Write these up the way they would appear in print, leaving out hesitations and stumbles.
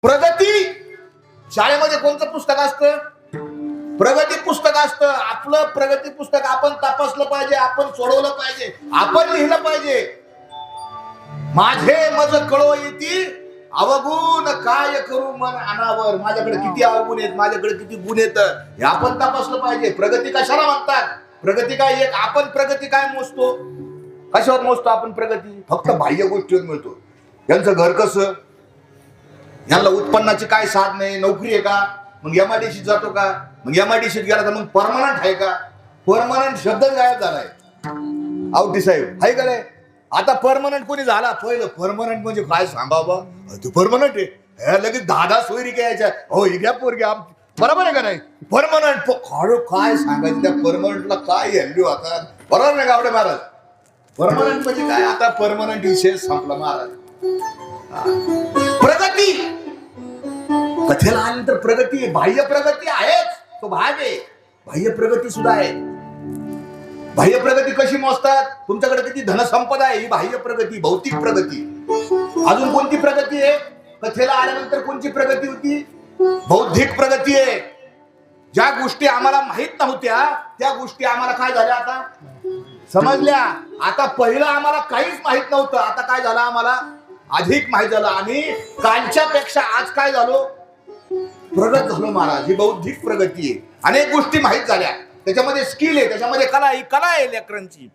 प्रगती शाळेमध्ये कोणतं पुस्तक असतं? प्रगती पुस्तक असतं. आपलं प्रगती पुस्तक आपण तपासलं पाहिजे, आपण सोडवलं पाहिजे, आपण लिहिलं पाहिजे. माझे मज कळो येती अवगुण काय करू मन अनावर. माझ्याकडे किती अवगुण आहेत, माझ्याकडे किती गुण आहेत, हे आपण तपासलं पाहिजे. प्रगती कशाला म्हणतात? प्रगती काय एक आपण प्रगती काय मोजतो? कशावर मोजतो आपण प्रगती? फक्त बाह्य गोष्टीवर मिळतो. यांचं घर कसं, यांना उत्पन्नाची काय साधन आहे, नोकरी आहे का, मग एमआयडीसीत जातो का, मग एमआयडीसीत गेला तर मग परमनंट आहे का? परमनंट शब्द गायब झालाय आवटी साहेब, आहे का नाही? आता परमनंट कोणी झाला? पहिलं परमनंट म्हणजे काय सांगावं, तू परमनंट आहे, लगेच 10 सोयरी यायच्या, हो घ्या पोरगी बरोबर आहे का नाही? परमनंट काय सांगायचं त्या परमनंटला, काय व्हॅल्यू आता, बरोबर नाही का आवडे महाराज? परमनंट म्हणजे काय? आता परमनंट विषय संपला महाराज. प्रगती कथेला आल्यानंतर प्रगती, बाह्य प्रगती आहेच, तो भाग आहे. बाह्य प्रगती सुद्धा आहे. बाह्य प्रगती कशी मोजतात? तुमच्याकडे किती धनसंपदा आहे, ही बाह्य प्रगती, भौतिक प्रगती. अजून कोणती प्रगती आहे? कथेला आल्यानंतर कोणती प्रगती होती? बौद्धिक प्रगती आहे. ज्या गोष्टी आम्हाला माहित नव्हत्या त्या गोष्टी आम्हाला काय झाल्या आता समजल्या. आता पहिलं आम्हाला काहीच माहित नव्हतं, आता काय झालं, आम्हाला अधिक माहित झालं. आणि कालच्या पेक्षा आज काय झालो, प्रगत झालो महाराज. ही बौद्धिक प्रगती आहे. अनेक गोष्टी माहित झाल्या, त्याच्यामध्ये स्किल आहे, त्याच्यामध्ये कला आहे. ही कला आहे लेकरांची,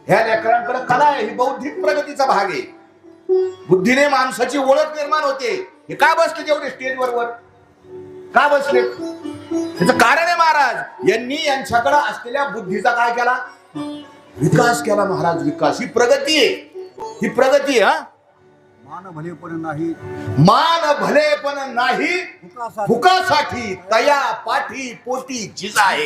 ह्या लेकरांकडे कला आहे. ही बौद्धिक प्रगतीचा भाग आहे. बुद्धीने माणसाची ओळख निर्माण होते. हे का बसले तेवढे स्टेजवर वर, का बसले? त्याचं कारण आहे महाराज, यांनी यांच्याकडे असलेल्या बुद्धीचा काय केला, विकास केला महाराज. विकास ही प्रगती आहे, ही प्रगती आहे. मान भलेपण नाही, मान भलेपण नाही, फुकासाठी तया पाठी पोटी जिजाए.